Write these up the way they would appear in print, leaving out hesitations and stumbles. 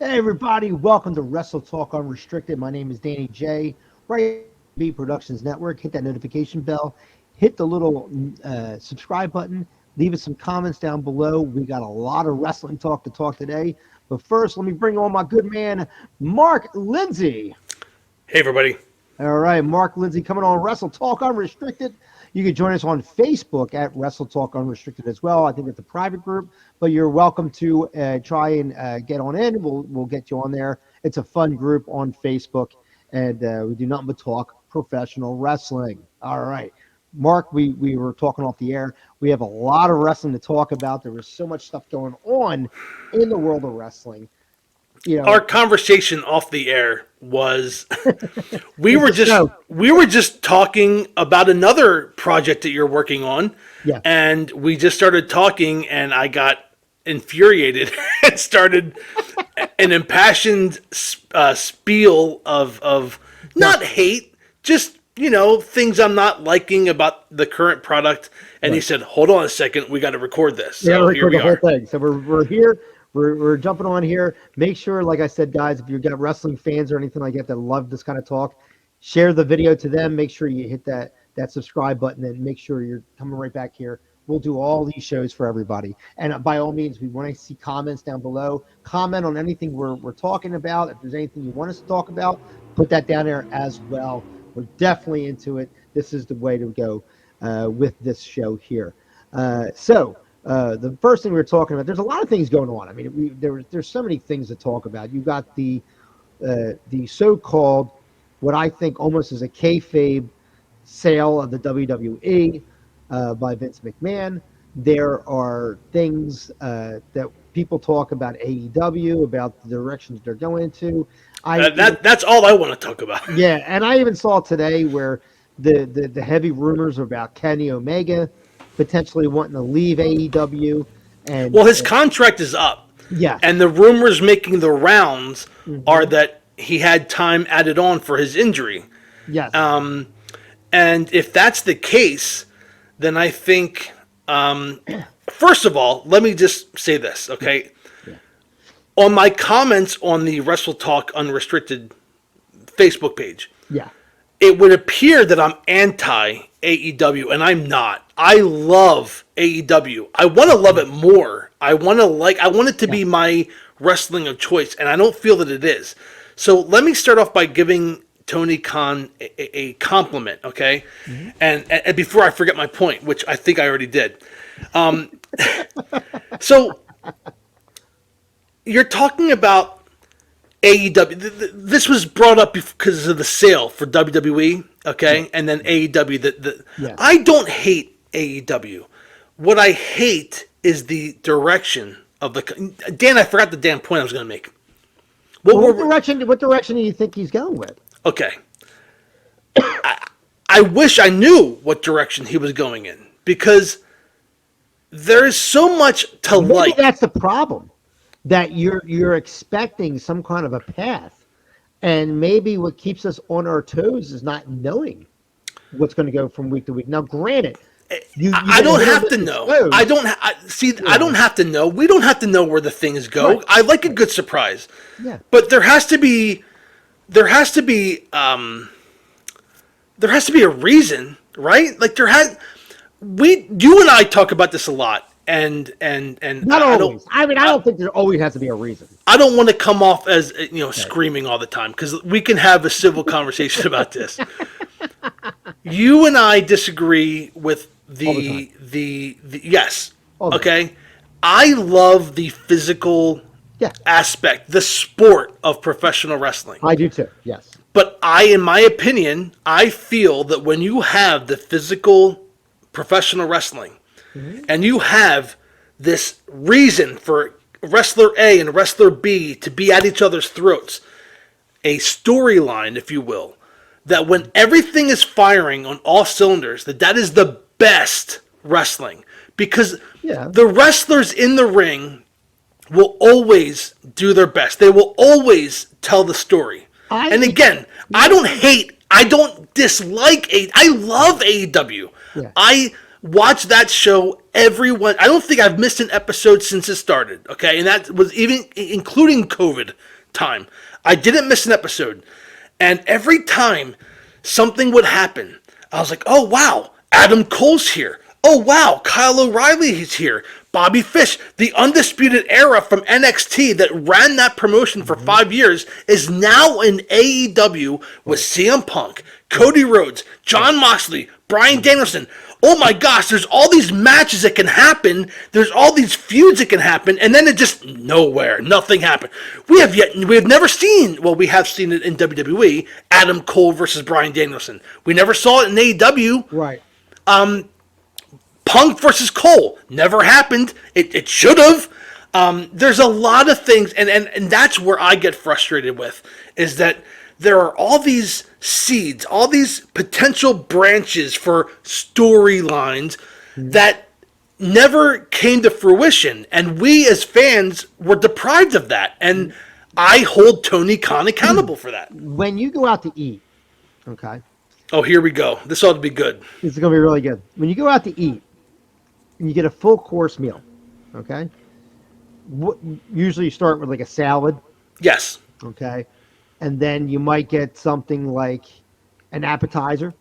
Hey everybody, welcome to Wrestle Talk Unrestricted. My name is Danny J. Right, B Productions Network. Hit that notification bell, hit the little subscribe button, leave us some comments down below. We got a lot of wrestling talk to talk today. But first, let me bring on my good man, Mark Lindsay. Hey, everybody. All right, Mark Lindsay coming on Wrestle Talk Unrestricted. You can join us on Facebook at Wrestle Talk Unrestricted as well. I think it's a private group, but you're welcome to try and get on in. We'll get you on there. It's a fun group on Facebook, and we do nothing but talk professional wrestling. All right, Mark, we were talking off the air. We have a lot of wrestling to talk about. There was so much stuff going on in the world of wrestling. Our conversation off the air was we were just talking about another project that you're working on. Yeah. And we just started talking and I got infuriated and started an impassioned spiel of not hate, just things I'm not liking about the current product. And He said, "Hold on a second, we got to record this." So record here we the whole are. thing. So we're here. We're jumping on here. Make sure, like I said, guys, if you've got wrestling fans or anything like that love this kind of talk, share the video to them. Make sure you hit that subscribe button and make sure you're coming right back here. We'll do all these shows for everybody. And by all means, we want to see comments down below. Comment on anything we're talking about. If there's anything you want us to talk about, put that down there as well. We're definitely into it. This is the way to go with this show here. The first thing we were talking about, there's a lot of things going on. I mean, there's so many things to talk about. You got the so-called, what I think almost is a kayfabe sale of the WWE by Vince McMahon. There are things that people talk about AEW, about the directions they're going into. That's all I want to talk about. Yeah, and I even saw today where the heavy rumors about Kenny Omega potentially wanting to leave AEW. And his contract is up. Yeah. And the rumors making the rounds are that he had time added on for his injury. Yes. And if that's the case, then I think, first of all, let me just say this, okay? Yeah. On my comments on the Wrestle Talk Unrestricted Facebook page, it would appear that I'm anti AEW, and I'm not. I love AEW. I want to love it more. I want it to be my wrestling of choice, and I don't feel that it is. So let me start off by giving Tony Khan a compliment, okay? Mm-hmm. And before I forget my point, which I think I already did. So you're talking about AEW. This was brought up because of the sale for WWE, okay? And then AEW. I don't hate AEW. What I hate is the direction of the... Dan, I forgot the damn point I was going to make. What direction do you think he's going with? Okay. I wish I knew what direction he was going in, because there's so much to like. Maybe that's the problem. That you're expecting some kind of a path, and maybe what keeps us on our toes is not knowing what's going to go from week to week. Now, granted, I don't have to know. I don't have to know. We don't have to know where the things go. Right. I like a good surprise. Yeah. But there has to be a reason, right? Like you and I talk about this a lot. And not always. I don't think there always has to be a reason. I don't want to come off as screaming all the time, because we can have a civil conversation about this. You and I disagree with the yes. Okay. I love the physical aspect, the sport of professional wrestling. I do too. Yes. But in my opinion, I feel that when you have the physical professional wrestling, and you have this reason for wrestler A and wrestler B to be at each other's throats, a storyline, if you will, that when everything is firing on all cylinders, that is the best wrestling. Because the wrestlers in the ring will always do their best. They will always tell the story. And again, I don't dislike I love AEW. Yeah. I watch that show everyone. I don't think I've missed an episode since it started. Okay, and that was even including COVID time. I didn't miss an episode, and every time something would happen, I was like, "Oh wow, Adam Cole's here. Oh wow, Kyle O'Reilly is here. Bobby Fish, the undisputed era from NXT that ran that promotion for 5 years, is now in AEW with CM Punk, Cody Rhodes, John Moxley, Bryan Danielson. Oh my gosh, there's all these matches that can happen. There's all these feuds that can happen, and then it just nowhere, nothing happened. We have never seen. Well, we have seen it in WWE. Adam Cole versus Bryan Danielson. We never saw it in AEW. Right. Punk versus Cole never happened. It should have. There's a lot of things, and that's where I get frustrated with, is that there are all these seeds, all these potential branches for storylines that never came to fruition, and we as fans were deprived of that. And I hold Tony Khan accountable for that. When you go out to eat, okay, Oh, here we go. This ought to be good. this is going to be really good. When you go out to eat and you get a full course meal, okay, usually you start with like a salad, Yes. okay, and then you might get something like an appetizer,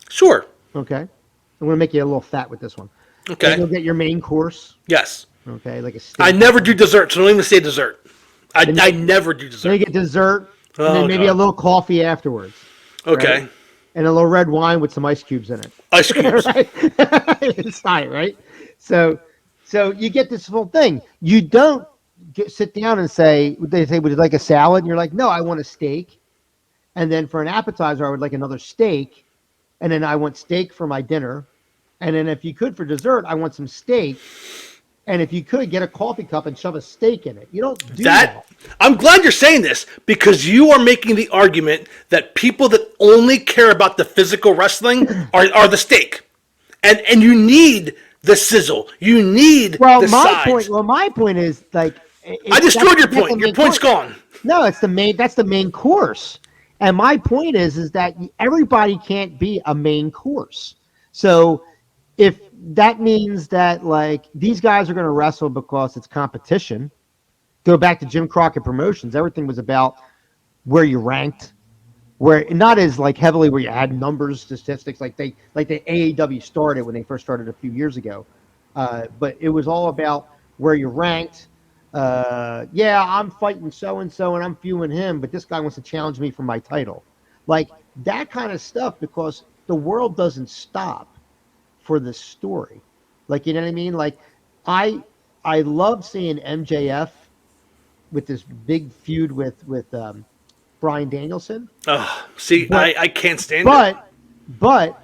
Sure. okay. I'm going to make you a little fat with this one. Then Okay. you'll get your main course, Yes. okay, like a steak. I never do dessert, so don't even say dessert. I never do Then dessert. you get dessert, and Oh, then maybe God. a little coffee afterwards. Okay. Right? And a little red wine with some ice cubes in it. Ice cubes. Right? It's fine, right? So you get this whole thing. You don't sit down and say, they say, would you like a salad? And you're like, no, I want a steak. And then for an appetizer, I would like another steak. And then I want steak for my dinner. And then if you could for dessert, I want some steak. And if you could, get a coffee cup and shove a steak in it. You don't do that. I'm glad you're saying this, because you are making the argument that people that only care about the physical wrestling are the steak. And you need the sizzle. You need Well, the sides. my point is like I destroyed your that's point. the Your main point's course. gone. No, it's the main. That's the main course. And my point is that everybody can't be a main course. So if that means that like these guys are going to wrestle because it's competition, go back to Jim Crockett Promotions. Everything was about where you ranked, where not as like heavily where you had numbers, statistics like the AEW started when they first started a few years ago. But it was all about where you ranked. Yeah, I'm fighting so and so, and I'm feuding him, but this guy wants to challenge me for my title, like that kind of stuff. Because the world doesn't stop for this story, like you know what I mean. Like I love seeing MJF with this big feud with Bryan Danielson, Oh, see, But- I can't stand it. but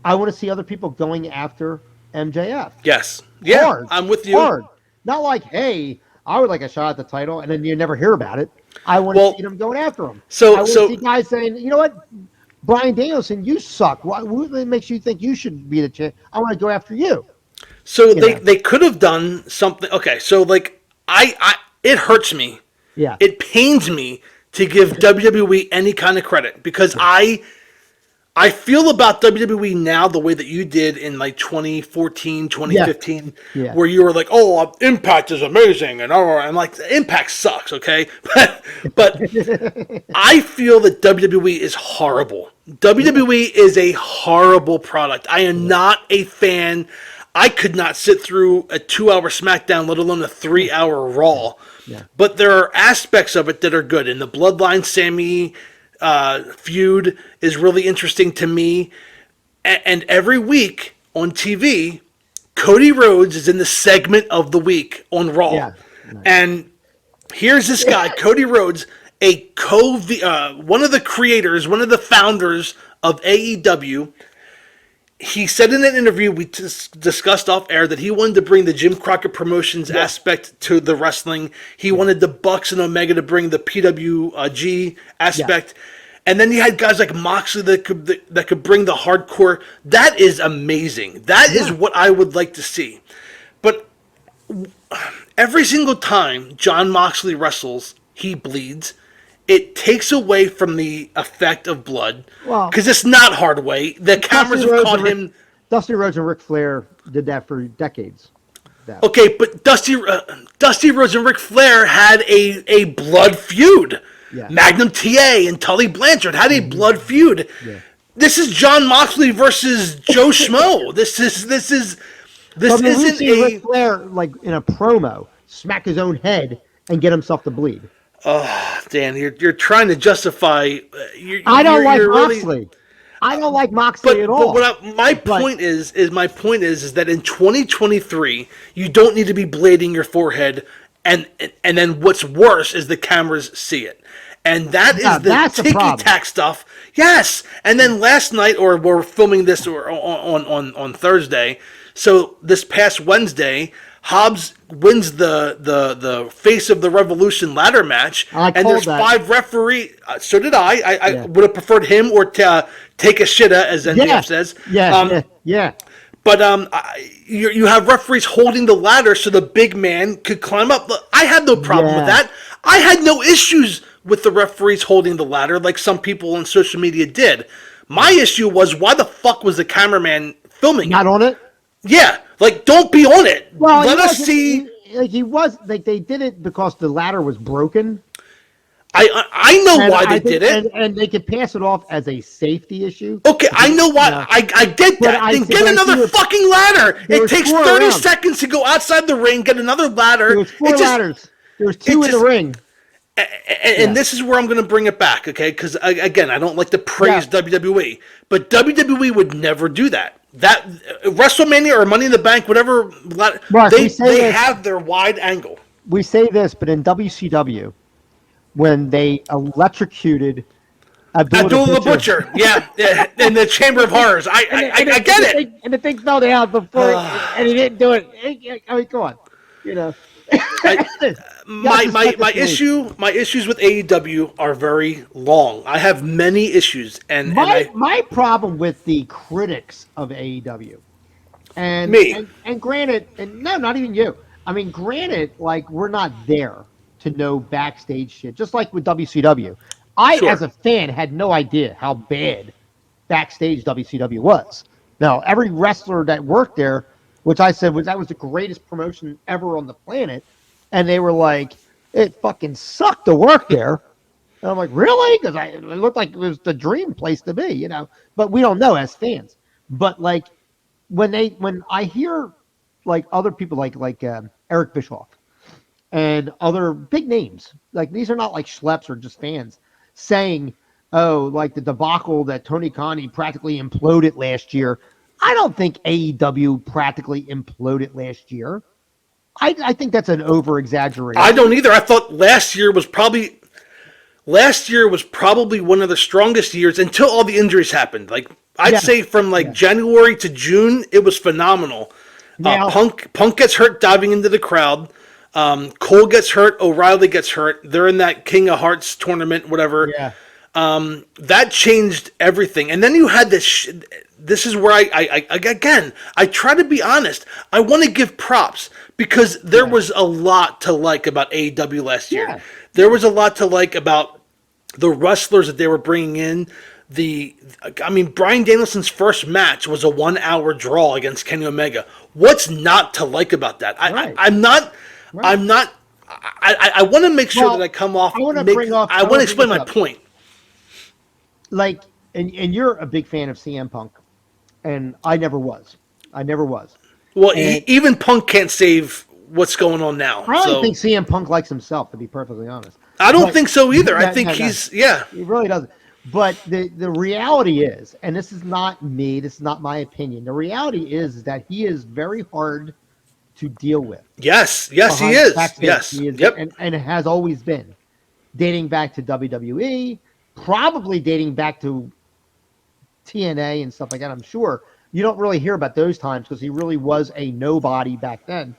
I want to see other people going after MJF. Yes. Yeah, Hard. I'm with you. Hard. Not like, hey, I would like a shot at the title, and then you never hear about it. I want Well, to see them going after him. so- I want so- to see guys saying, you know what, Bryan Danielson, you suck. What makes you think you should be the champ? I want to go after you. So know. they could have done something. Okay, so like I it hurts me. Yeah. It pains me to give WWE any kind of credit, because I feel about WWE now the way that you did in like 2014, 2015, Yeah. where you were like, "Oh, Impact is amazing," and I'm like, "Impact sucks," okay? But I feel that WWE is horrible. WWE is a horrible product. I am not a fan. I could not sit through a 2-hour SmackDown, let alone a 3-hour Raw. Yeah. But there are aspects of it that are good. And the Bloodline Sammy feud is really interesting to me. And every week on TV, Cody Rhodes is in the segment of the week on Raw. Yeah. Nice. And here's this guy, Cody Rhodes, one of the creators, one of the founders of AEW. He said in an interview we discussed off air that he wanted to bring the Jim Crockett Promotions aspect to the wrestling. He wanted the Bucks and Omega to bring the PWG aspect. And then you had guys like Moxley that could bring the hardcore. That is amazing. That is what I would like to see. But every single time John Moxley wrestles, he bleeds. It takes away from the effect of blood, Well, because it's not hard way. The cameras have caught him. Dusty Rhodes and Ric Flair did that for decades. That Okay, but Dusty Rhodes and Ric Flair had a blood feud. yeah. Magnum TA and Tully Blanchard had a Hmm. blood feud. Yeah. This is John Moxley versus Joe Schmo. This But I mean, we've isn't seen Ric a Flair like in a promo smack his own head and get himself to bleed. Dan. You're trying to justify. I don't like You're really. Moxley. I don't like Moxley at But all. my But point is that in 2023 you don't need to be blading your forehead, and then what's worse is the cameras see it, and that yeah, is the that's the ticky problem. tack stuff. Yes, and then last night, or we're filming this or on Thursday, so this past Wednesday. Hobbs wins the Face of the Revolution ladder match, I and there's called that. five referee. So did I. I Yeah. would have preferred him or take a shitta, as MJF Yeah. says. Yeah. Yeah. Yeah. But you have referees holding the ladder so the big man could climb up. Look, I had no problem with Yeah. that. I had no issues with the referees holding the ladder like some people on social media did. My issue was, why the fuck was the cameraman filming Not it? on it. Yeah, like, don't be on it. Well, Let he us wasn't- see. Like he was like they did it because the ladder was broken. I know And why I they think- did it. and they could pass it off as a safety issue. Okay, I know why. Yeah. I get But that. I Then see- get but I see another what- fucking ladder. There It was takes four 30 around. seconds to go outside the ring, get another ladder. There was four It just- ladders. There was two it in the just- ring. And this is where I'm going to bring it back, okay? Because again, I don't like to praise Yeah. WWE, but WWE would never do that. That WrestleMania or Money in the Bank, whatever, Mark, they we say this- have their wide angle. We say this, but in WCW, when they electrocuted Abdullah the Butcher, yeah, in the Chamber of Horrors. I get it. And the thing fell down before, and he didn't do it. I mean, come on, you know. My issues with AEW are very long. I have many issues, and My problem with the critics of AEW, and Me. and granted, and no, not even you. I mean, granted, like we're not there to know backstage shit. Just like with WCW, I Sure. as a fan had no idea how bad backstage WCW was. Now, every wrestler that worked there, which I said that was the greatest promotion ever on the planet, and they were like, it fucking sucked to work there. And I'm like, really? Because it looked like it was the dream place to be, you know. But we don't know as fans. But like when I hear like other people like Eric Bischoff and other big names, like these are not like schleps or just fans saying, oh, like the debacle that Tony Khan practically imploded last year. I don't think AEW practically imploded last year. I think that's an over exaggeration. I don't either. I thought last year was probably one of the strongest years until all the injuries happened. Like I'd Yeah. say from like January to June, it was phenomenal. Now- Punk gets hurt diving into the crowd. Cole gets hurt. O'Reilly gets hurt. They're in that King of Hearts tournament, whatever. Yeah. That changed everything. And then you had this. This is where I try to be honest. I want to give props because there was a lot to like about AEW last year. Yeah. There was a lot to like about the wrestlers that they were bringing in. Bryan Danielson's first match was a 1 hour draw against Kenny Omega. What's not to like about that? Right. I'm not. I want to make sure Well, that I come off. I wanna I bring up- I want wanna to explain bring my this up. point. Like, and you're a big fan of CM Punk, and I never was. Well, And- even Punk can't save what's going on now. I don't So think CM Punk likes himself, to be perfectly honest. I don't But- think so either. I No, think no, no. he's yeah. He really doesn't. But the reality is, and this is not me, this is not my opinion. The reality is that he is very hard to deal with. Yes, he behind is. backstage. Yes, He is, yep. and it has always been, dating back to WWE, probably dating back to TNA and stuff like that. I'm sure you don't really hear about those times because he really was a nobody back then.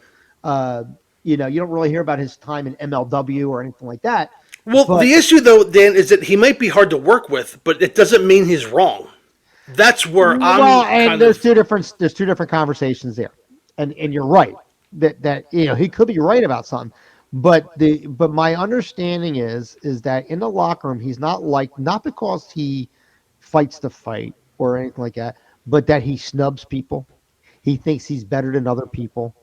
You don't really hear about his time in MLW or anything like that. Well, But- the issue though, Dan, is that he might be hard to work with, but it doesn't mean he's wrong. That's where I'm kind there's of. two different conversations there, and you're right that he could be right about something, but my understanding is that in the locker room he's not because he fights the fight or anything like that, but that he snubs people. He thinks he's better than other people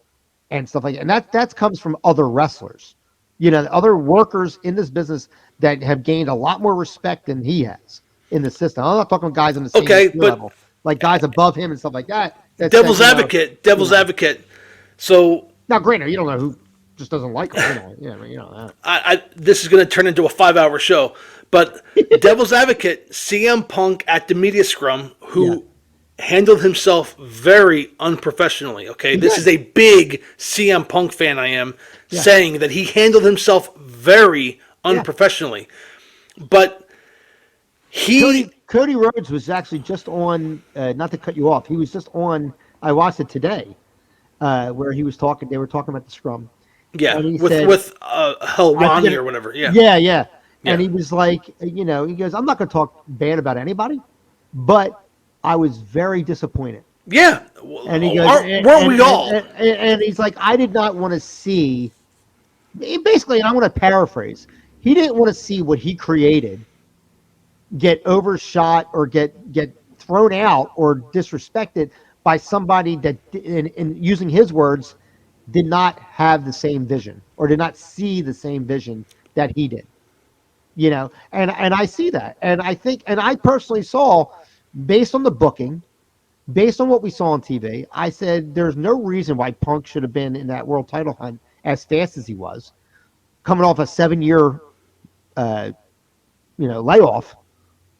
and stuff like that. And that comes from other wrestlers, other workers in this business that have gained a lot more respect than he has in the system. I'm not talking guys on the same Okay, tier but level, like guys above him and stuff like that. That said, devil's advocate, devil's advocate. So now granted, you don't know who just doesn't like him. That. this is going to turn into a 5-hour show, but devil's advocate, CM Punk at the media scrum, who Yeah. handled himself very unprofessionally. Okay, this did. is a big CM Punk fan. I am Yeah. saying that he handled himself very unprofessionally, but Cody Rhodes was actually just on. Not to cut you off, he was just on. I watched it today, where he was talking. They were talking about the scrum. yeah, And he with said, Helwani or whatever. Yeah, yeah. And Yeah. he was like, he goes, I'm not going to talk bad about anybody, but I was very disappointed. yeah. And he goes, Weren't we all? And he's like, I did not want to see. Basically, and I'm going to paraphrase. He didn't want to see what he created get overshot or get thrown out or disrespected by somebody that, in using his words, did not have the same vision or did not see the same vision that he did. And I see that, and I think, and I personally saw, based on the booking, based on what we saw on TV, I said there's no reason why Punk should have been in that world title hunt as fast as he was, coming off a 7-year, layoff.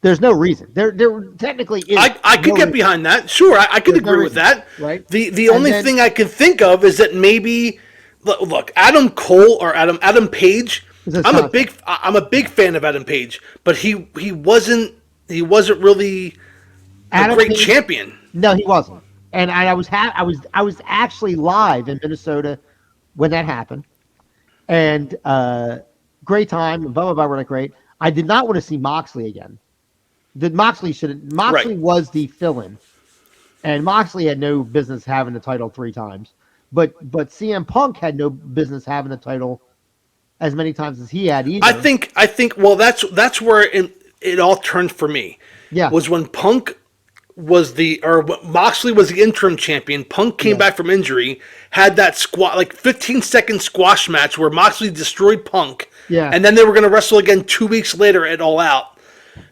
There's no reason. There technically is. I could get behind that. Sure, I could agree with that. Right. The only thing I can think of is that maybe look, Adam Cole or Adam Page. I'm a big fan of Adam Page, but he wasn't really a great champion. No, he wasn't. And I was actually live in Minnesota when that happened, and great time. Blah blah blah. Were like great. I did not want to see Moxley again. Moxley was the fill-in, and Moxley had no business having the title 3 times. But CM Punk had no business having the title as many times as he had either. I think well that's where it all turned for me. Yeah. Was when Punk was Moxley was the interim champion. Punk came back from injury, had that 15-second squash match where Moxley destroyed Punk. Yeah. And then they were going to wrestle again 2 weeks later at All Out.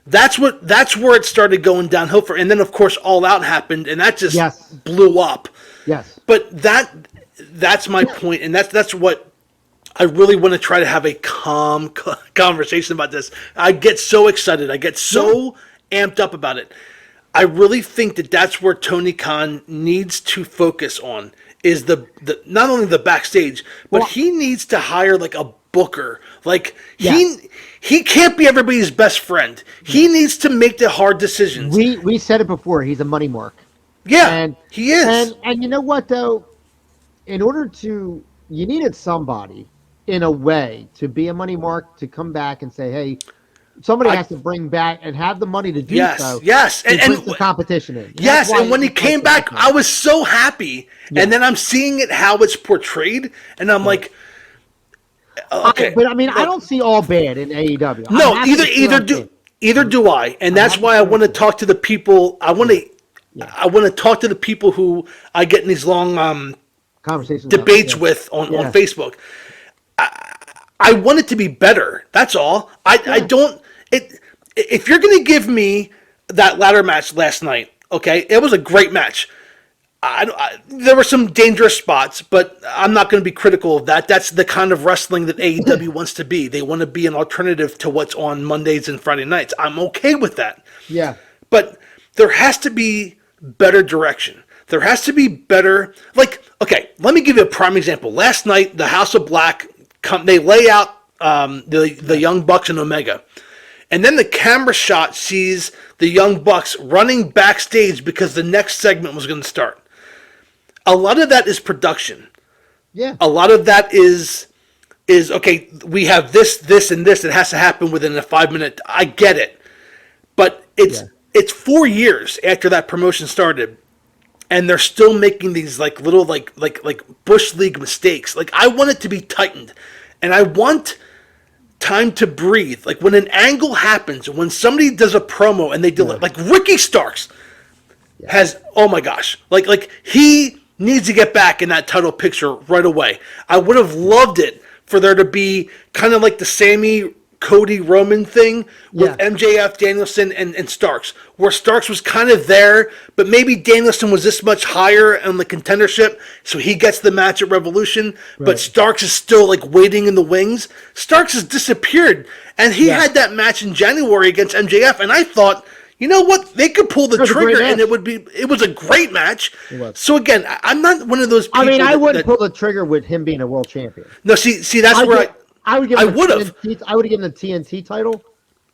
That's where it started going downhill and then of course All Out happened and that just blew up. Yes. But that's my point, and that's what I really want to try to have a calm conversation about this. I get so excited. I get so amped up about it. I really think that's where Tony Khan needs to focus on is the not only the backstage, but he needs to hire like a booker. Like he can't be everybody's best friend. He needs to make the hard decisions. We said it before. He's a money mark. Yeah, and he is. And you know what though? In order to, you needed somebody in a way to be a money mark to come back and say, hey, somebody has to bring back and have the money to do so. Yes, and put the competition in. Yes, and when he came back, I was so happy. Yeah. And then I'm seeing it how it's portrayed, and I'm like, okay. But I mean, I don't see all bad in AEW. No, either do I, and that's why I want to talk to the people. I want to talk to the people who I get in these long conversations debates with on Facebook. I want it to be better. That's all. I don't. If you're going to give me that ladder match last night, okay, it was a great match. There were some dangerous spots, but I'm not going to be critical of that. That's the kind of wrestling that AEW wants to be. They want to be an alternative to what's on Mondays and Friday nights. I'm okay with that. Yeah. But there has to be better direction. There has to be better. Like, okay, let me give you a prime example. Last night, the House of Black, they lay out the Young Bucks and Omega. And then the camera shot sees the Young Bucks running backstage because the next segment was going to start. A lot of that is production. Yeah. A lot of that is okay, we have this, and this. It has to happen within a 5-minute. I get it. But it's 4 years after that promotion started. And they're still making these like little like Bush League mistakes. Like I want it to be tightened. And I want time to breathe. Like when an angle happens, when somebody does a promo and they do it, like Ricky Starks. Yeah. has, oh my gosh, like he needs to get back in that title picture right away. I would have loved it for there to be kind of like the Sammy Cody Roman thing with Yeah. MJF, Danielson, and Starks, where Starks was kind of there, but maybe Danielson was this much higher on the contendership, so he gets the match at Revolution, but Right. Starks is still like waiting in the wings. Starks has disappeared, and he Yeah. had that match in January against MJF, and I thought, you know what? They could pull the That was a great trigger, and match. it was a great match. It was. So again, I'm not one of those people. I mean, I wouldn't that pull the trigger with him being a world champion. no, see, that's where I would give I him would have. I would have given him the TNT title,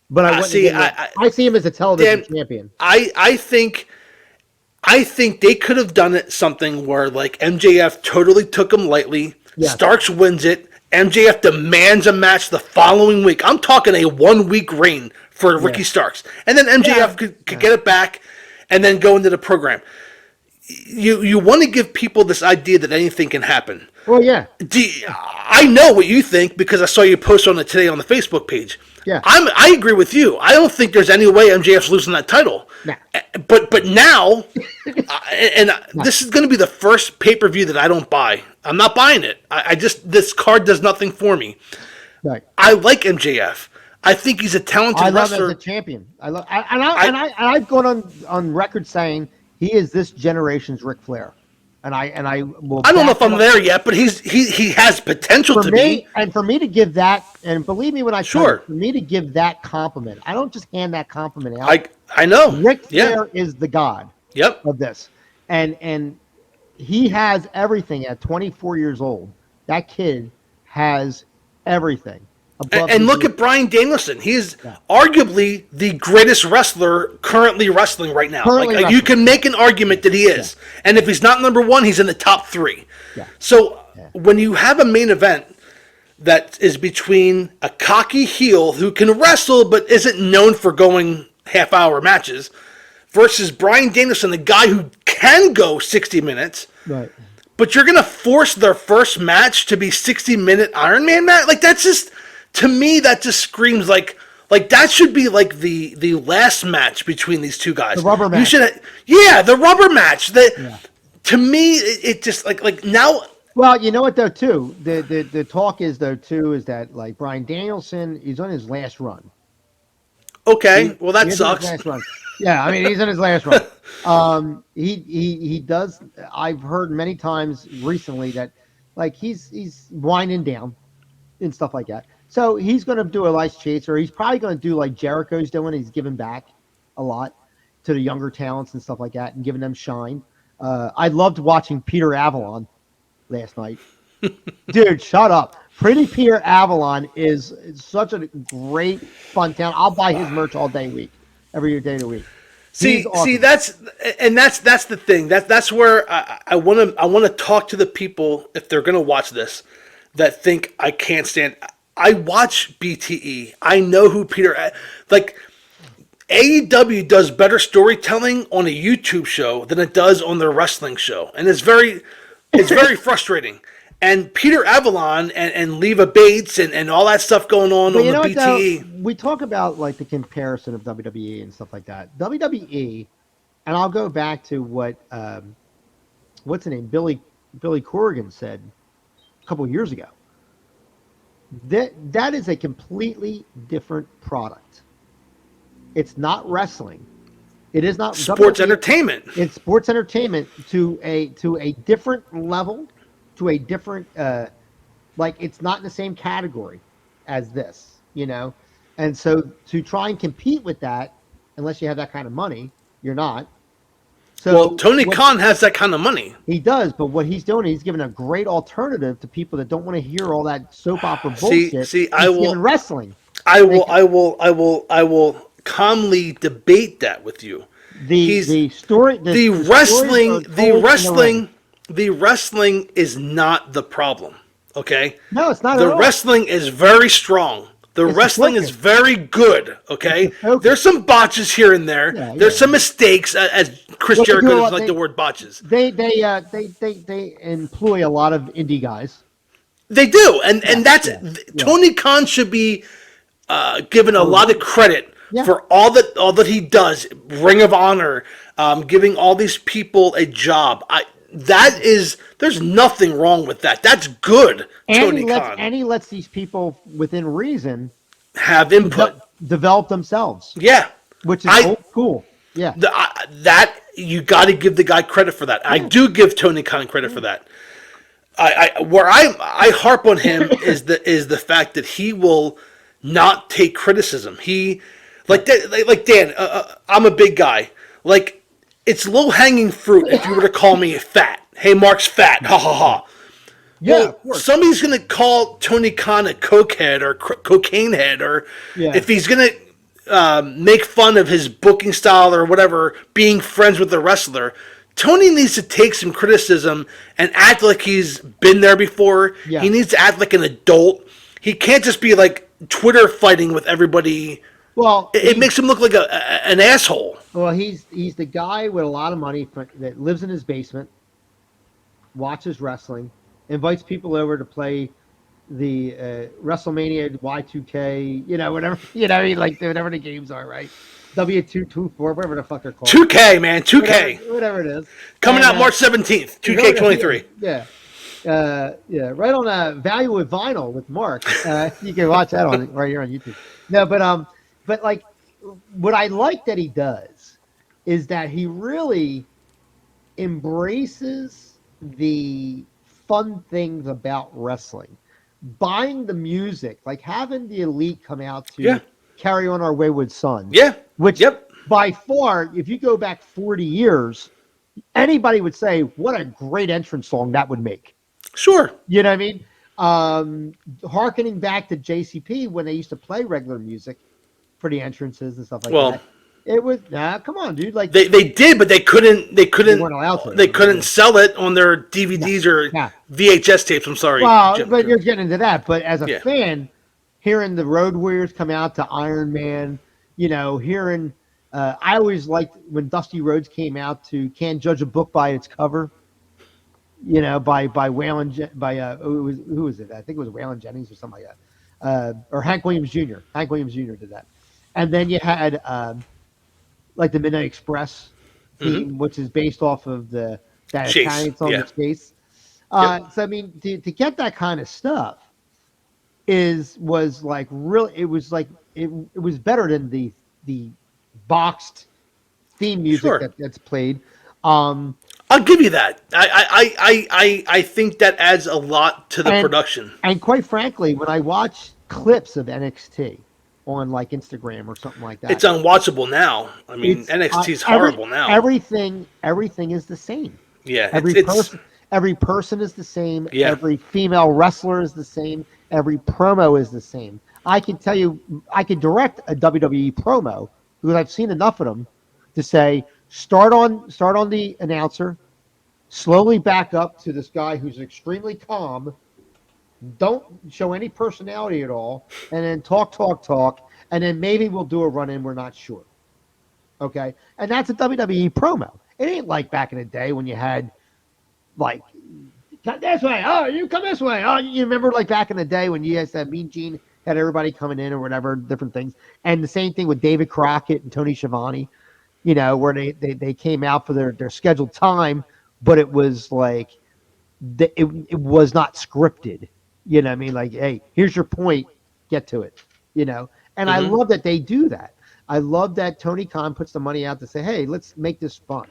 but I wouldn't. See, Give him I see him as a television Dan, champion. I think they could have done it something where like MJF totally took him lightly. Yes. Starks wins it. MJF demands a match the following week. I'm talking a 1 week reign for Ricky Starks, and then MJF could get it back, and then go into the program. You want to give people this idea that anything can happen. Well, yeah, I know what you think because I saw you post on it today on the Facebook page. Yeah. I agree with you. I don't think there's any way MJF's losing that title. Nah. But now, this is going to be the first pay-per-view that I don't buy. I'm not buying it. I just, this card does nothing for me. right. I like MJF. I think he's a talented I love him wrestler. as a champion. I've gone on record saying he is this generation's Ric Flair, and I will. I don't know if back I'm him up. there yet, but he has potential For to me, be. and for me to give that, and believe me when I tell you, Sure. for me to give that compliment, I don't just hand that compliment out. I know. Ric Yeah. Flair is the god Yep. of this, and he has everything at 24 years old. That kid has everything. And look at Bryan Danielson. He is arguably the greatest wrestler currently wrestling right now. Currently You wrestling. can make an argument that he is. And if he's not number one, he's in the top three. Yeah. So when you have a main event that is between a cocky heel who can wrestle but isn't known for going half-hour matches versus Bryan Danielson, a guy who can go 60 minutes, right. but you're going to force their first match to be 60-minute Iron Man match? Like, that's just... To me, that just screams like that should be like the last match between these two guys. The rubber match. You should, the rubber match. To me, it just like now. Well, you know what though too. The talk is though too is that like Bryan Danielson, he's on his last run. Okay, well that He's on his sucks. last run. Yeah, I mean he's in his last run. He does. I've heard many times recently that like he's winding down and stuff like that. So he's going to do a lights chaser. He's probably going to do like Jericho's doing. He's giving back a lot to the younger talents and stuff like that and giving them shine. I loved watching Peter Avalon last night. Dude, shut up. Pretty Peter Avalon is such a great fun talent. I'll buy his merch all day week, every day of the week. See, Awesome. that's the thing. That's where I want to talk to the people if they're going to watch this that think I can't stand. I watch BTE. I know who like AEW does better storytelling on a YouTube show than it does on their wrestling show, and it's very frustrating. And Peter Avalon and Leva Bates and all that stuff going on But you know the what, though? BTE. We talk about like the comparison of WWE and stuff like that. WWE, and I'll go back to what what's the name, Billy Corrigan said a couple of years ago. That is a completely different product. It's not wrestling. It is not Sports WWE. entertainment. It's sports entertainment to a different level, to a different like it's not in the same category as this, you know. And so to try and compete with that, unless you have that kind of money, you're not. So Well, Tony Khan has that kind of money. he does, but what he's doing, he's giving a great alternative to people that don't want to hear all that soap opera bullshit. See, He's I will- giving wrestling. I will calmly debate that with you. The story, The wrestling is not the problem. Okay? No, it's not The at all. wrestling is very strong. The It's wrestling the is very good. Okay? It's the focus. There's some botches here and there. Yeah, There's yeah. some mistakes, as Chris Well, they Jericho do a doesn't lot- like they- the word botches. They employ a lot of indie guys. They do, and that's yeah. Tony Khan should be given a lot of credit Yeah. for all that he does, Ring of Honor, giving all these people a job. There's nothing wrong with that. That's good, And he Tony lets Khan. and he lets these people within reason Have input. develop themselves, Yeah. which is I cool. Yeah. that you got to give the guy credit for that. I Yeah. do give Tony Khan credit for that. Where I harp on him is the fact that he will not take criticism. He like like Dan. I'm a big guy. Like it's low hanging fruit if you were to call me fat. Hey, Mark's fat. Ha ha ha. Yeah, Well, of course. somebody's gonna call Tony Khan a cokehead or cocaine head, or Yeah. if he's gonna make fun of his booking style or whatever, being friends with the wrestler. Tony needs to take some criticism and act like he's been there before. Yeah. He needs to act like an adult. He can't just be like Twitter fighting with everybody. Well, It makes him look like an asshole. he's the guy with a lot of money that lives in his basement, watches wrestling, invites people over to play the WrestleMania Y2K, whatever, like whatever the games are, right? W224, whatever the fuck they're called. 2K, man, 2K. Whatever it is. Coming And, out March 17th, 2K23. Yeah. Yeah, right on Value with Vinyl with Mark. You can watch that right here on YouTube. No, but like, what I like that he does is that he really embraces the fun things about wrestling, buying the music, like having the Elite come out to Carry On Our Wayward Sons. Yeah. Which by far, if you go back 40 years, anybody would say, what a great entrance song that would make. Sure. You know what I mean? Harkening back to JCP when they used to play regular music for the entrances and stuff like that. It was come on, dude. Like they did, but they couldn't weren't allowed to. they couldn't sell it on their DVDs or VHS tapes. I'm sorry. Well, Jim. but you're getting into that. But as a fan, hearing the Road Warriors come out to Iron Man, hearing I always liked when Dusty Rhodes came out to Can't Judge a Book by Its Cover. By Waylon, who was it? I think it was Waylon Jennings or something like that, or Hank Williams Jr. Hank Williams Jr. did that, and then you had like the Midnight Express theme, which is based off of that Chase. Italian song, The Chase. So I mean, to get that kind of stuff was like really, it was like it was better than the boxed theme music that's played. I'll give you that. I think that adds a lot to the production. And quite frankly, when I watch clips of NXT on like Instagram or something like that, it's unwatchable now. I mean, NXT is horrible now. Everything is the same. Yeah, every person is the same. Yeah. Every female wrestler is the same. Every promo is the same. I can tell you, I could direct a WWE promo because I've seen enough of them to say, start on the announcer, slowly back up to this guy who's extremely calm, don't show any personality at all, and then talk, and then maybe we'll do a run-in, we're not sure. Okay? And that's a WWE promo. It ain't like back in the day when you had, like, come this way, oh, you come this way. Oh, you remember like back in the day when you had that Mean Gene had everybody coming in or whatever, different things. And the same thing with David Crockett and Tony Schiavone, where they came out for their scheduled time, but it was like, it was not scripted. You know what I mean? Like, hey, here's your point, get to it. And I love that they do that. I love that Tony Khan puts the money out to say, hey, let's make this fun.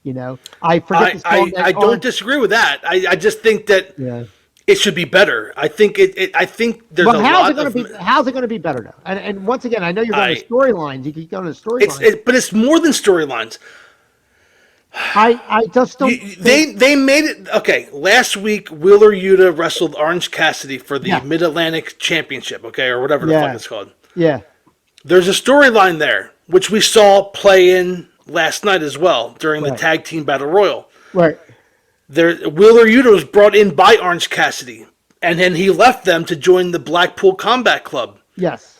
I forget the song. I don't disagree with that. I just think that it should be better. I think I think there's a lot of. How's it going to be better now? And once again, I know you're going to storylines. You keep going to storylines. But it's more than storylines. I just don't. They made it okay. Last week, Wheeler Yuta wrestled Orange Cassidy for the Mid Atlantic Championship, or whatever the fuck it's called. Yeah. There's a storyline there, which we saw play in last night as well during the Tag Team Battle Royal. Right. Wheeler Yuta was brought in by Orange Cassidy, and then he left them to join the Blackpool Combat Club. Yes.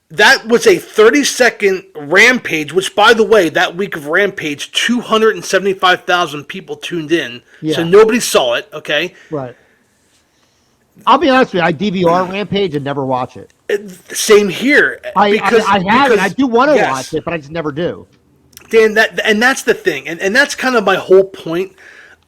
That was a 30-second Rampage, which, by the way, that week of Rampage, 275,000 people tuned in. Yeah. So nobody saw it, okay? Right. I'll be honest with you. I DVR Rampage and never watch it. Same here. I have it. I do want to yes, watch it, but I just never do. Dan, that's the thing, and that's kind of my whole point.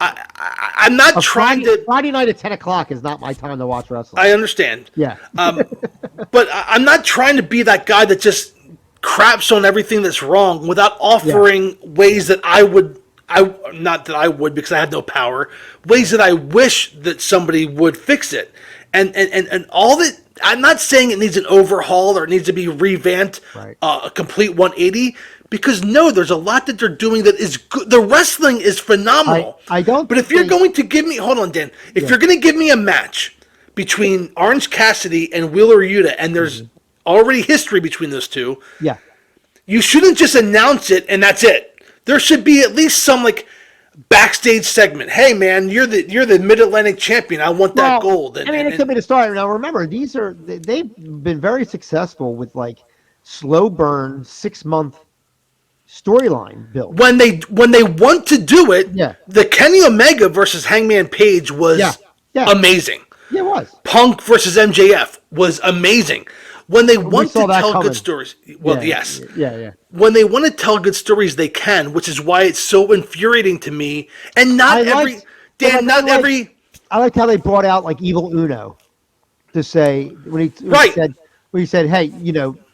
I'm not trying to. Friday night at 10 o'clock is not my time to watch wrestling. I understand. Yeah. But I'm not trying to be that guy that just craps on everything that's wrong without offering ways that I would. Not that I would because I have no power. Ways that I wish that somebody would fix it, and all that. I'm not saying it needs an overhaul or it needs to be revamped, Right. A complete 180. Because no, there's a lot that they're doing that is good. The wrestling is phenomenal. I don't. But if you're going to give me, hold on, Dan. If you're going to give me a match between Orange Cassidy and Wheeler Yuta, and there's already history between those two, Yeah. you shouldn't just announce it and that's it. There should be at least some backstage segment. Hey man, you're the Mid Atlantic champion. I want that gold. And, it could be the start. Now remember, they've been very successful with slow burn 6-month storyline build. When they want to do it, Yeah. the Kenny Omega versus Hangman Page was amazing. Yeah, it was. Punk versus MJF was amazing. When they want to tell coming. good stories, well, yes. Yeah. When they want to tell good stories, they can, which is why it's so infuriating to me. And not every I liked how they brought out Evil Uno to say when he said, "Hey,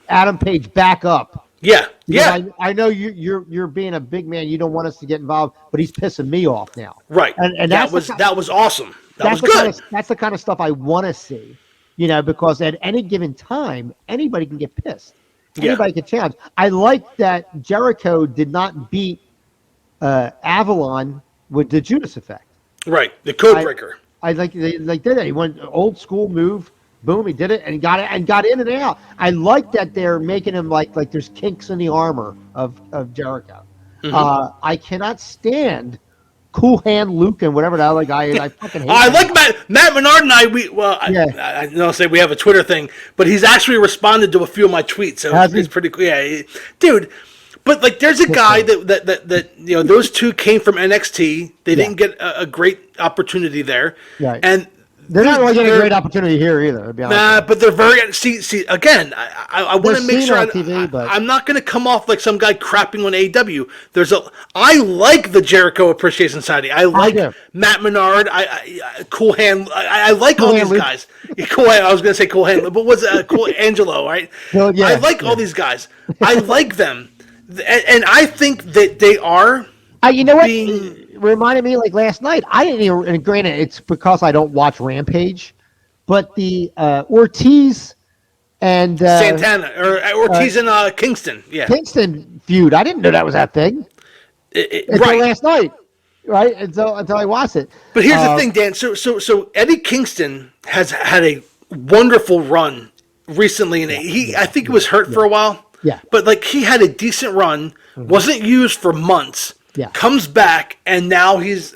Adam Page, back up." Yeah, Because I know you're being a big man. You don't want us to get involved, but he's pissing me off now. Right. And that was awesome. That was good. That's the kind of stuff I want to see. Because at any given time, anybody can get pissed. Anybody can challenge. I like that Jericho did not beat Avalon with the Judas effect. Right, the code breaker. I like did it. He went old school move. Boom, he did it and got in and out. I like that they're making him like there's kinks in the armor of Jericho. Mm-hmm. I cannot stand Cool Hand Luke and whatever the other guy is. I fucking hate I like Matt Menard and I don't say we have a Twitter thing, but he's actually responded to a few of my tweets, so it's pretty cool. Yeah, dude. But there's a guy that those two came from NXT. They didn't get a great opportunity there, and they're not really getting a great opportunity here either. To be honest. Nah, but they're very see again. I want to make sure I'm not going to come off like some guy crapping on AEW. I like the Jericho Appreciation Society. I like Matt Menard. Cool Hand. I like all these guys. Cool Hand. I was going to say Cool Hand, but what's Cool Angelo? Right. Well, I like all these guys. I like them, and I think that they are. You know what? It reminded me last night. I didn't even. And granted, it's because I don't watch Rampage, but the Ortiz and Santana or Ortiz and Kingston. Yeah, Kingston feud. I didn't know that was that thing until last night. Right until I watched it. But here's the thing, Dan. So Eddie Kingston has had a wonderful run recently, and I think he was hurt for a while. Yeah, but he had a decent run. Mm-hmm. Wasn't used for months. Yeah. Comes back, and now he's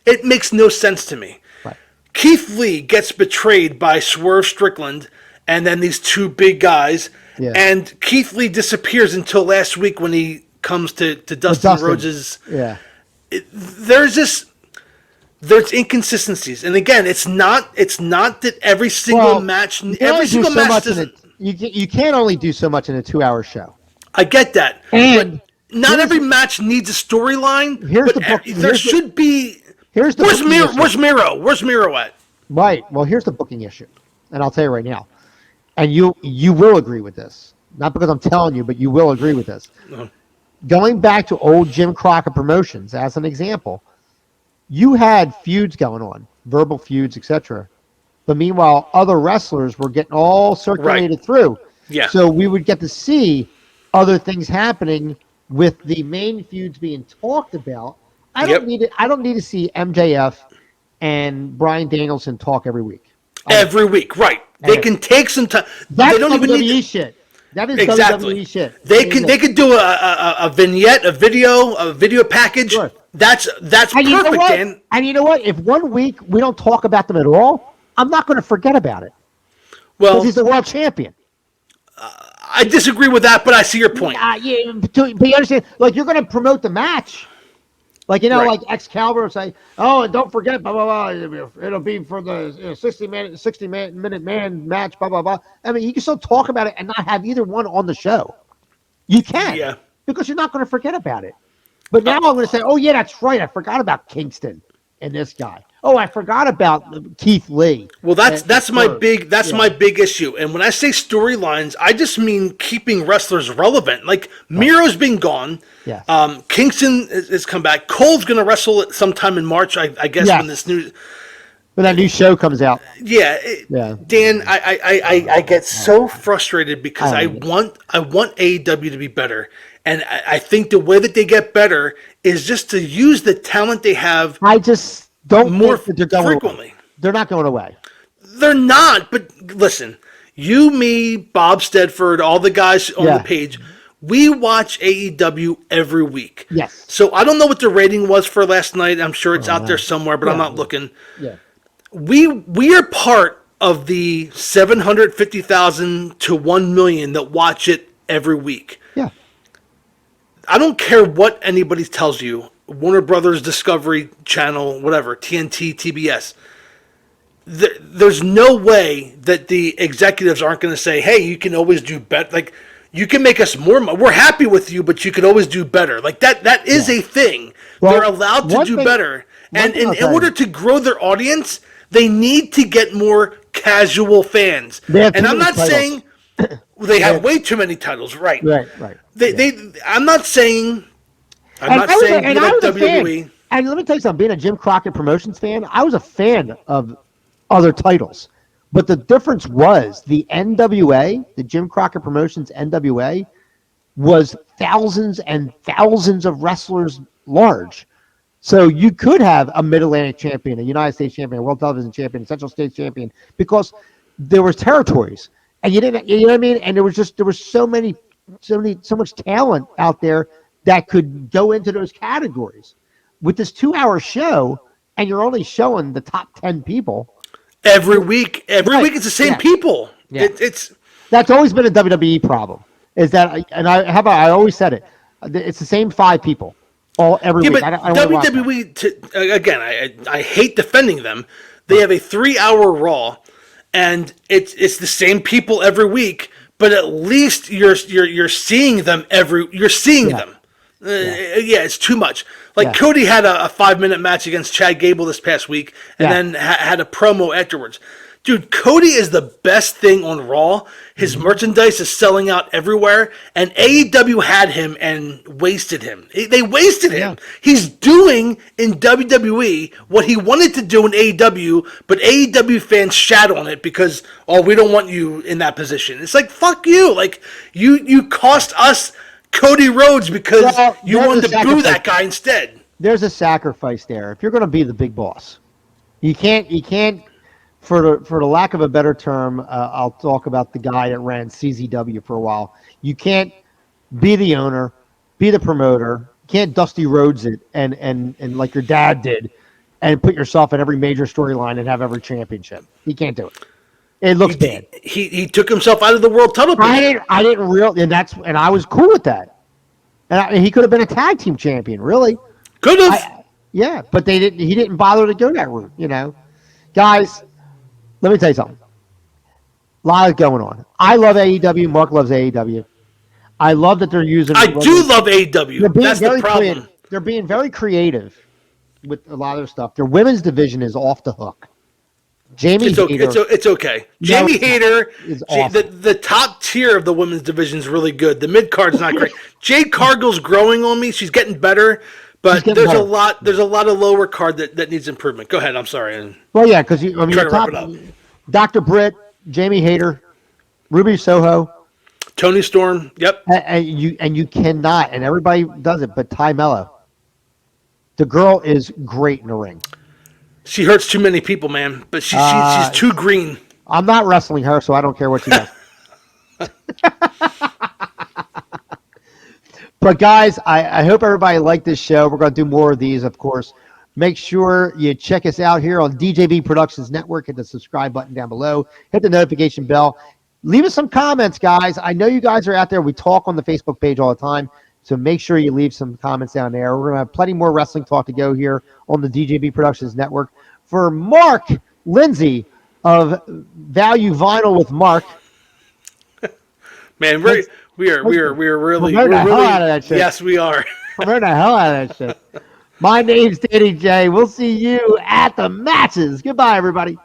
it makes no sense to me. Right. Keith Lee gets betrayed by Swerve Strickland and then these two big guys, and Keith Lee disappears until last week when he comes to Dustin Rhodes'. Yeah. There's inconsistencies, and again, it's not that every single match, every single match doesn't. You can't only do so much in a 2-hour show. I get that, and. Not every match needs a storyline. There should be. Where's Miro? Where's Miro at? Right. Well, here's the booking issue, and I'll tell you right now, and you will agree with this. Not because I'm telling you, but you will agree with this. Uh-huh. Going back to old Jim Crockett Promotions as an example, you had feuds going on, verbal feuds, etc. But meanwhile, other wrestlers were getting all circulated through. Yeah. So we would get to see other things happening. With the main feuds being talked about, I don't need to see MJF and Bryan Danielson talk every week. Every week, right? They can take some time. That's they don't WWE even need shit. That is WWE shit. They could do a vignette, a video package. Sure. That's perfect, Dan. And you know what? If 1 week we don't talk about them at all, I'm not going to forget about it. Well, because he's the world champion. I disagree with that, but I see your point. But you understand, you're going to promote the match. Like, Right. like Excalibur will say, "Oh, and don't forget, blah blah blah. It'll be for the 60 minute man match, blah blah blah." I mean, you can still talk about it and not have either one on the show. You can Yeah. because you're not going to forget about it. But now I'm going to say, "Oh yeah, that's right. I forgot about Kingston and this guy. Oh, I forgot about Keith Lee." Well, And that's my Swerve. big Yeah, issue. And when I say storylines, I just mean keeping wrestlers relevant. Like right. Miro's been gone. Yes. Kingston has come back. Cole's gonna wrestle it sometime in March, I guess, when this Yes. new. When that new show comes out. Yeah, Yeah. Dan, I get so frustrated because I I don't want AEW to be better, and I think the way that they get better is just to use the talent they have I just don't more think that they're going away. frequently. They're not going away. They're not, but listen, you, me, Bob Stedford, all the guys on Yeah. the page, we watch AEW every week. Yes. So I don't know what the rating was for last night. I'm sure it's out there somewhere, but I'm Yeah. not looking. Yeah. We are part of the 750,000 to 1 million that watch it every week. Yeah. I don't care what anybody tells you. Warner Brothers, Discovery Channel, whatever, TNT, TBS. There's no way that the executives aren't going to say, "Hey, you can always do better. Like, you can make us more. We're happy with you, but you could always do better." Like that. That is a thing. Well, They're allowed to one do thing- better, and thing I'll in tell order you. to grow their audience, they need to get more casual fans. They have And too I'm many not titles. saying they have way too many titles. Right. Right. Right. They. I'm not saying. I'm And not I was a- saying be and I like was a fan. WWE. And let me tell you something. Being a Jim Crockett Promotions fan, I was a fan of other titles. But the difference was the NWA, the Jim Crockett Promotions NWA, was thousands and thousands of wrestlers large. So you could have a Mid-Atlantic champion, a United States champion, a World Television champion, a Central States champion, because there was territories, and you didn't, you know what I mean? And there was so much talent out there that could go into those categories. With this 2 hour show, and you're only showing the top 10 people. Every week Right. it's the same Yeah. people. Yeah. It's That's always been a WWE problem. Is that, and I always said it. It's the same 5 people all every yeah, week. but I don't wanna watch that. WWE again. I hate defending them. They have a 3 hour Raw, and it's the same people every week. But at least you're seeing them You're seeing Yeah. them. Yeah, it's too much. Like Yeah. Cody had a 5 minute match against Chad Gable this past week, and Yeah. then had a promo afterwards. Dude, Cody is the best thing on Raw. His Mm-hmm. merchandise is selling out everywhere, and AEW had him and wasted him. They wasted him. Yeah. He's doing in WWE what he wanted to do in AEW, but AEW fans shat on it because, oh, we don't want you in that position. It's like, fuck you. Like, you cost us Cody Rhodes because Well, you there's wanted a to boo sacrifice. that guy instead. There's a sacrifice there. If you're going to be the big boss, you can't. For the lack of a better term, I'll talk about the guy that ran CZW for a while. You can't be the owner, be the promoter. You can't Dusty Rhodes it and like your dad did, and put yourself in every major storyline and have every championship. You can't do it. It looks bad. He took himself out of the world title picture. I didn't real, and I was cool with that. And he could have been a tag team champion, really. Could have. Yeah, but they didn't. He didn't bother to go that route. Guys. Let me tell you something. A lot is going on. I love AEW. Mark loves AEW. I love that they're using. I do love AEW. They're being That's the very problem. creative. They're being very creative with a lot of their stuff. Their women's division is off the hook. Jamie It's okay. Hayter. It's okay. No, Jamie it's not. Hayter, It's awesome. the top tier of the women's division is really good. The mid card's not great. Jade Cargill's growing on me. She's getting better, but getting there's better. a lot of lower card that needs improvement. Go ahead. I'm sorry. Well, yeah, because Try your to wrap top, it up. Dr. Britt, Jamie Hayter, Ruby Soho, Tony Storm. Yep. and you cannot, and everybody does it, but Ty Mello. The girl is great in the ring. She hurts too many people, man. But she's too green. I'm not wrestling her, so I don't care what she does. But guys, I hope everybody liked this show. We're going to do more of these, of course. Make sure you check us out here on DJB Productions Network. Hit the subscribe button down below. Hit the notification bell. Leave us some comments, guys. I know you guys are out there. We talk on the Facebook page all the time. So make sure you leave some comments down there. We're going to have plenty more wrestling talk to go here on the DJB Productions Network. For Mark Lindsay of Value Vinyl with Mark. Man, Thanks. we're Promote the hell out really of that shit. yes, we are. Promote the hell out of that shit. My name's Danny J. We'll see you at the matches. Goodbye, everybody.